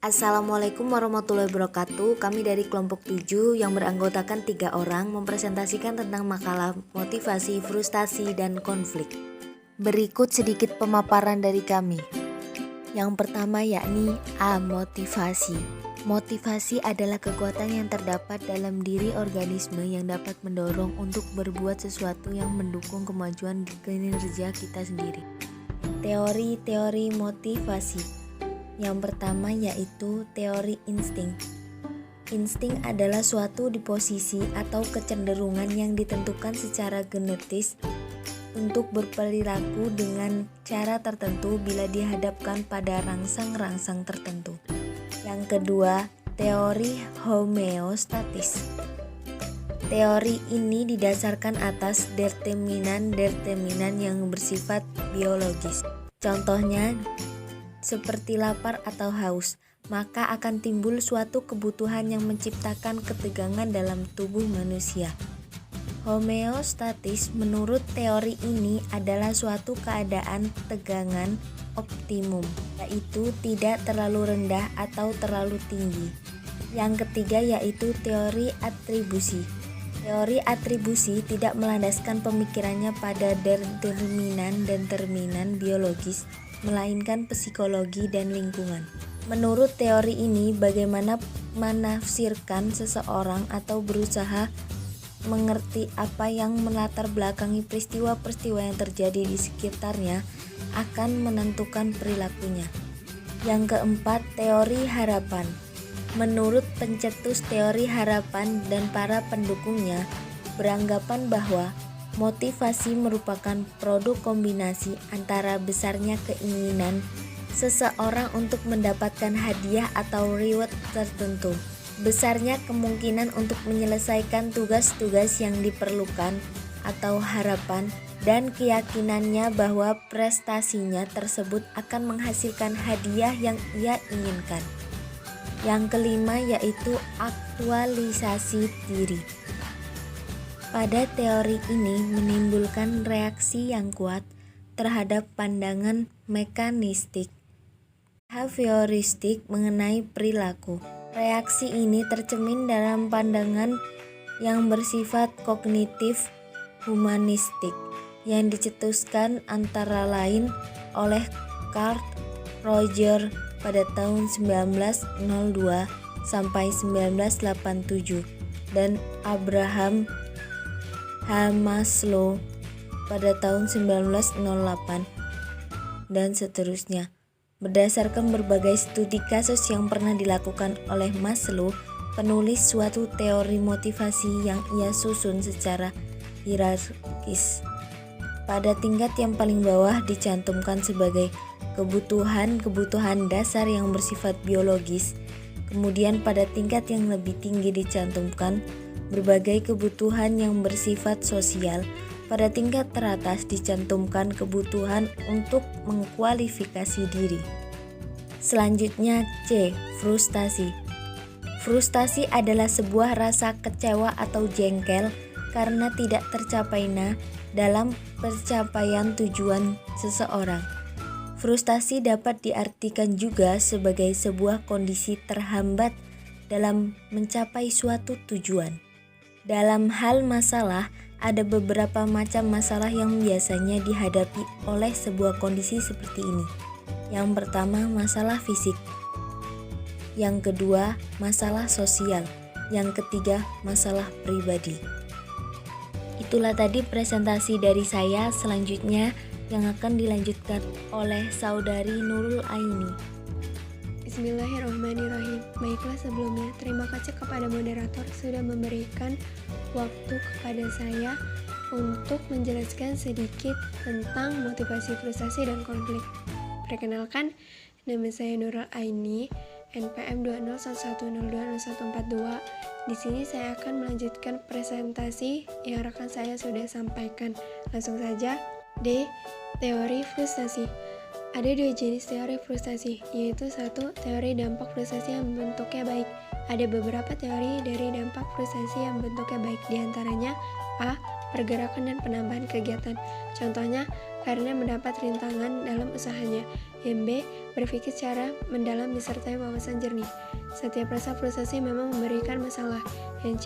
Assalamualaikum warahmatullahi wabarakatuh. Kami dari kelompok 7 yang beranggotakan 3 orang mempresentasikan tentang makalah motivasi, frustasi, dan konflik. Berikut sedikit pemaparan dari kami. Yang pertama yakni A. Motivasi. Motivasi adalah kekuatan yang terdapat dalam diri organisme yang dapat mendorong untuk berbuat sesuatu yang mendukung kemajuan kinerja kita sendiri. Teori-teori motivasi. Yang pertama yaitu teori insting. Insting adalah suatu disposisi atau kecenderungan yang ditentukan secara genetis untuk berperilaku dengan cara tertentu bila dihadapkan pada rangsang-rangsang tertentu. Yang kedua, teori homeostatis. Teori ini didasarkan atas determinan-determinan yang bersifat biologis. Contohnya, seperti lapar atau haus, maka akan timbul suatu kebutuhan yang menciptakan ketegangan dalam tubuh manusia. Homeostatis menurut teori ini adalah suatu keadaan tegangan optimum, yaitu tidak terlalu rendah atau terlalu tinggi. Yang ketiga yaitu teori atribusi. Teori atribusi tidak melandaskan pemikirannya pada determinan biologis, melainkan psikologi dan lingkungan. Menurut teori ini, bagaimana menafsirkan seseorang atau berusaha mengerti apa yang melatar belakangi peristiwa-peristiwa yang terjadi di sekitarnya akan menentukan perilakunya. Yang keempat, teori harapan. Menurut pencetus teori harapan dan para pendukungnya beranggapan bahwa motivasi merupakan produk kombinasi antara besarnya keinginan seseorang untuk mendapatkan hadiah atau reward tertentu, besarnya kemungkinan untuk menyelesaikan tugas-tugas yang diperlukan atau harapan, dan keyakinannya bahwa prestasinya tersebut akan menghasilkan hadiah yang ia inginkan. Yang kelima yaitu aktualisasi diri. Pada teori ini menimbulkan reaksi yang kuat terhadap pandangan mekanistik, behavioristik mengenai perilaku. Reaksi ini tercermin dalam pandangan yang bersifat kognitif humanistik yang dicetuskan antara lain oleh Carl Rogers pada tahun 1902 sampai 1987 dan Abraham Maslow pada tahun 1908 dan seterusnya. Berdasarkan berbagai studi kasus yang pernah dilakukan oleh Maslow, penulis suatu teori motivasi yang ia susun secara hierarkis. Pada tingkat yang paling bawah dicantumkan sebagai kebutuhan-kebutuhan dasar yang bersifat biologis. Kemudian pada tingkat yang lebih tinggi dicantumkan berbagai kebutuhan yang bersifat sosial. Pada tingkat teratas dicantumkan kebutuhan untuk mengkualifikasi diri. Selanjutnya C. Frustasi. Frustasi adalah sebuah rasa kecewa atau jengkel karena tidak tercapainya dalam pencapaian tujuan seseorang. Frustasi dapat diartikan juga sebagai sebuah kondisi terhambat dalam mencapai suatu tujuan. Dalam hal masalah, ada beberapa macam masalah yang biasanya dihadapi oleh sebuah kondisi seperti ini. Yang pertama, masalah fisik. Yang kedua, masalah sosial. Yang ketiga, masalah pribadi. Itulah tadi presentasi dari saya. Selanjutnya yang akan dilanjutkan oleh saudari Nurul Aini. Bismillahirrahmanirrahim. Baiklah, sebelumnya terima kasih kepada moderator sudah memberikan waktu kepada saya untuk menjelaskan sedikit tentang motivasi, frustasi, dan konflik. Perkenalkan, nama saya Nurul Aini, NPM 20110200142. Di sini saya akan melanjutkan presentasi yang rekan saya sudah sampaikan. Langsung saja. D. Teori frustasi. Ada dua jenis teori frustasi, yaitu satu, teori dampak frustasi yang bentuknya baik. Ada beberapa teori dari dampak frustasi yang bentuknya baik, diantaranya A. Pergerakan dan penambahan kegiatan. Contohnya, karena mendapat rintangan dalam usahanya. Yang B. Berpikir secara mendalam disertai wawasan jernih. Setiap rasa frustasi memang memberikan masalah. Yang C.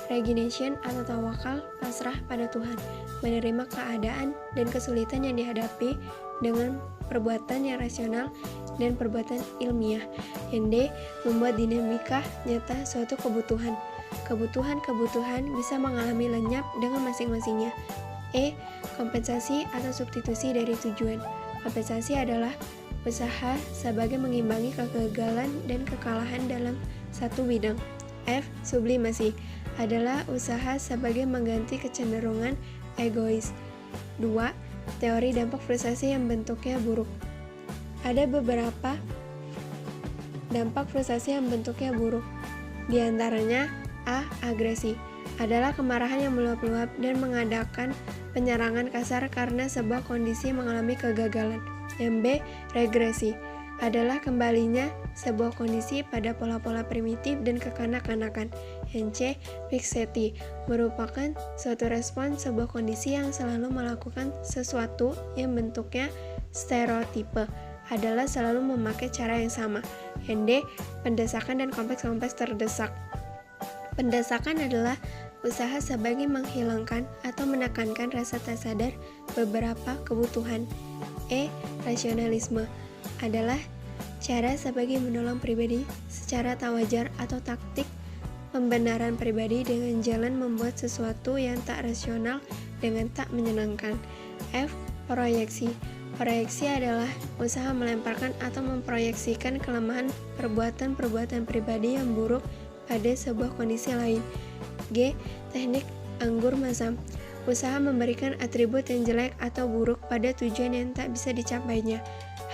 Resignation atau tawakal, pasrah pada Tuhan. Menerima keadaan dan kesulitan yang dihadapi dengan perbuatan yang rasional dan perbuatan ilmiah. Yang D. Membuat dinamika nyata suatu kebutuhan. Kebutuhan-kebutuhan bisa mengalami lenyap dengan masing-masingnya. E. Kompensasi atau substitusi dari tujuan. Kompensasi adalah usaha sebagai mengimbangi kegagalan dan kekalahan dalam satu bidang. F. Sublimasi adalah usaha sebagai mengganti kecenderungan egois. 2. Teori dampak frustasi yang bentuknya buruk. Ada beberapa dampak frustasi yang bentuknya buruk. Di antaranya A. Agresi adalah kemarahan yang meluap-luap dan mengadakan penyerangan kasar karena sebuah kondisi mengalami kegagalan. Yang B. Regresi adalah kembalinya sebuah kondisi pada pola-pola primitif dan kekanak-kanakan. Yang C. Fixity merupakan suatu respon sebuah kondisi yang selalu melakukan sesuatu yang bentuknya stereotipe, adalah selalu memakai cara yang sama. Yang D. Pendesakan dan kompleks-kompleks terdesak. Pendesakan adalah usaha sebagai menghilangkan atau menekankan rasa tak sadar beberapa kebutuhan. E. Rasionalisme adalah cara sebagai menolong pribadi secara tak wajar atau taktik pembenaran pribadi dengan jalan membuat sesuatu yang tak rasional dengan tak menyenangkan. F. Proyeksi. Proyeksi adalah usaha melemparkan atau memproyeksikan kelemahan perbuatan-perbuatan pribadi yang buruk pada sebuah kondisi lain. G. Teknik anggur masam. Usaha memberikan atribut yang jelek atau buruk pada tujuan yang tak bisa dicapainya.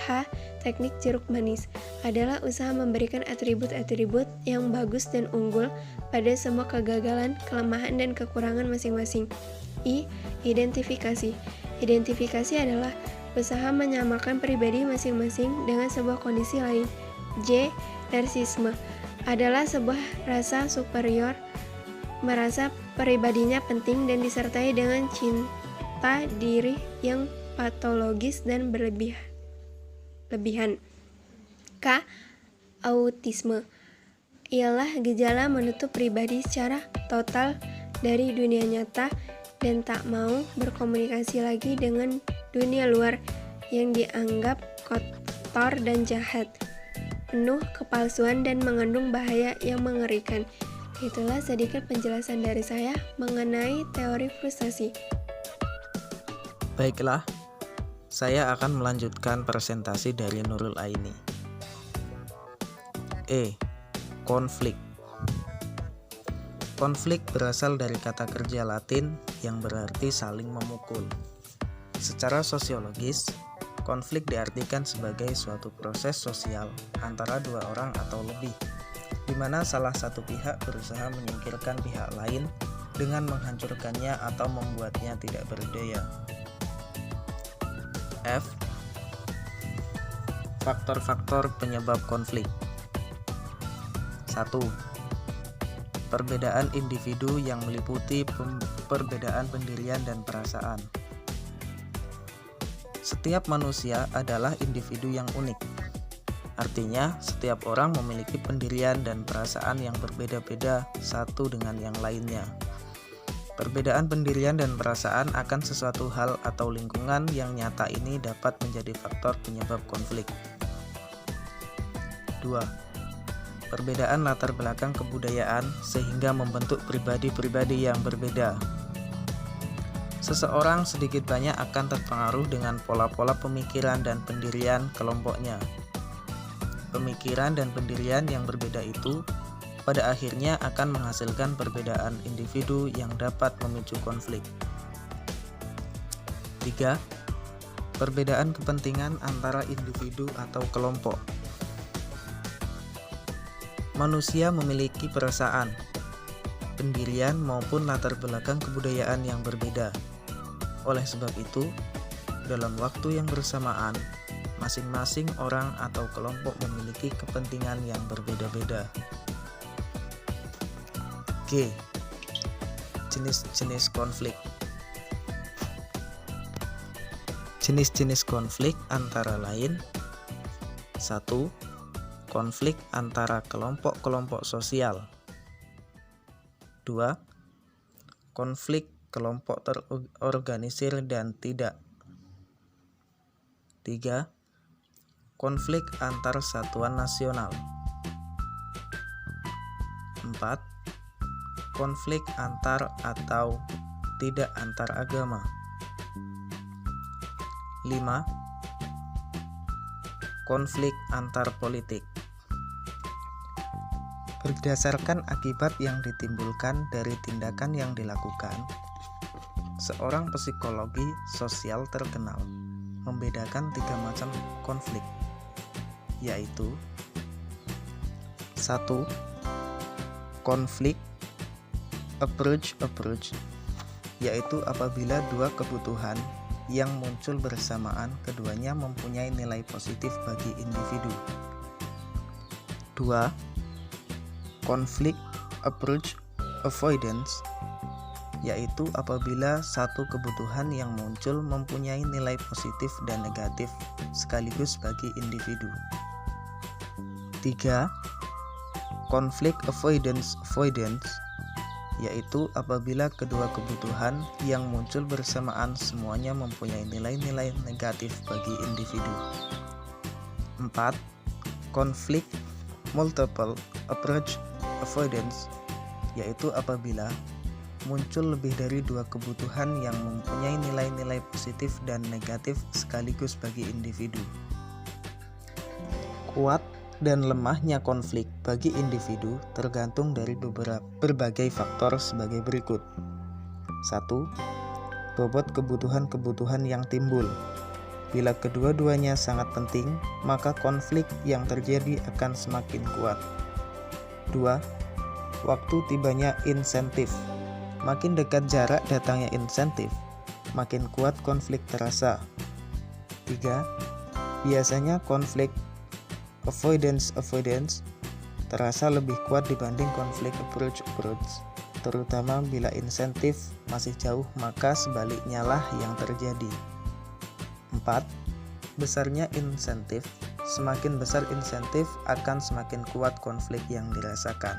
H. Teknik jeruk manis adalah usaha memberikan atribut-atribut yang bagus dan unggul pada semua kegagalan, kelemahan, dan kekurangan masing-masing. I. Identifikasi. Identifikasi adalah usaha menyamakan pribadi masing-masing dengan sebuah kondisi lain. J. Narsisme adalah sebuah rasa superior, merasa pribadinya penting dan disertai dengan cinta diri yang patologis dan berlebihan. K. Autisme ialah gejala menutup pribadi secara total dari dunia nyata dan tak mau berkomunikasi lagi dengan dunia luar yang dianggap kotor dan jahat, penuh kepalsuan dan mengandung bahaya yang mengerikan. Itulah sedikit penjelasan dari saya mengenai teori frustasi. Baiklah, saya akan melanjutkan presentasi dari Nurul Aini. E. Konflik. Konflik berasal dari kata kerja Latin yang berarti saling memukul. Secara sosiologis, konflik diartikan sebagai suatu proses sosial antara dua orang atau lebih, di mana salah satu pihak berusaha menyingkirkan pihak lain dengan menghancurkannya atau membuatnya tidak berdaya. F. Faktor-faktor penyebab konflik. 1. Perbedaan individu yang meliputi perbedaan pendirian dan perasaan. Setiap manusia adalah individu yang unik. Artinya, setiap orang memiliki pendirian dan perasaan yang berbeda-beda satu dengan yang lainnya. Perbedaan pendirian dan perasaan akan sesuatu hal atau lingkungan yang nyata ini dapat menjadi faktor penyebab konflik. 2. Perbedaan latar belakang kebudayaan sehingga membentuk pribadi-pribadi yang berbeda. Seseorang sedikit banyak akan terpengaruh dengan pola-pola pemikiran dan pendirian kelompoknya. Pemikiran dan pendirian yang berbeda itu pada akhirnya akan menghasilkan perbedaan individu yang dapat memicu konflik. 3. Perbedaan kepentingan antara individu atau kelompok. Manusia memiliki perasaan, pendirian maupun latar belakang kebudayaan yang berbeda. Oleh sebab itu, dalam waktu yang bersamaan, masing-masing orang atau kelompok memiliki kepentingan yang berbeda-beda. G. Jenis-jenis konflik. Jenis-jenis konflik antara lain 1. Konflik antara kelompok-kelompok sosial. 2. Konflik kelompok terorganisir dan tidak. 3. Konflik antar satuan nasional. 4. Konflik antar atau tidak antar agama. 5. Konflik antar politik. Berdasarkan akibat yang ditimbulkan dari tindakan yang dilakukan, seorang psikologi sosial terkenal membedakan 3 macam konflik, yaitu 1. Konflik approach, yaitu apabila dua kebutuhan yang muncul bersamaan keduanya mempunyai nilai positif bagi individu. 2. Konflik approach avoidance, yaitu apabila satu kebutuhan yang muncul mempunyai nilai positif dan negatif sekaligus bagi individu. 3. Konflik avoidance, yaitu apabila kedua kebutuhan yang muncul bersamaan semuanya mempunyai nilai-nilai negatif bagi individu. 4. Konflik multiple approach avoidance, yaitu apabila muncul lebih dari dua kebutuhan yang mempunyai nilai-nilai positif dan negatif sekaligus bagi individu. Kuat dan lemahnya konflik bagi individu tergantung dari berbagai faktor sebagai berikut. 1. Bobot kebutuhan-kebutuhan yang timbul. Bila kedua-duanya sangat penting, maka konflik yang terjadi akan semakin kuat. 2. Waktu tibanya insentif. Makin dekat jarak datangnya insentif, makin kuat konflik terasa. 3. Biasanya konflik avoidance terasa lebih kuat dibanding konflik approach, terutama bila insentif masih jauh, maka sebaliknya lah yang terjadi. 4. Besarnya insentif. Semakin besar insentif akan semakin kuat konflik yang dirasakan.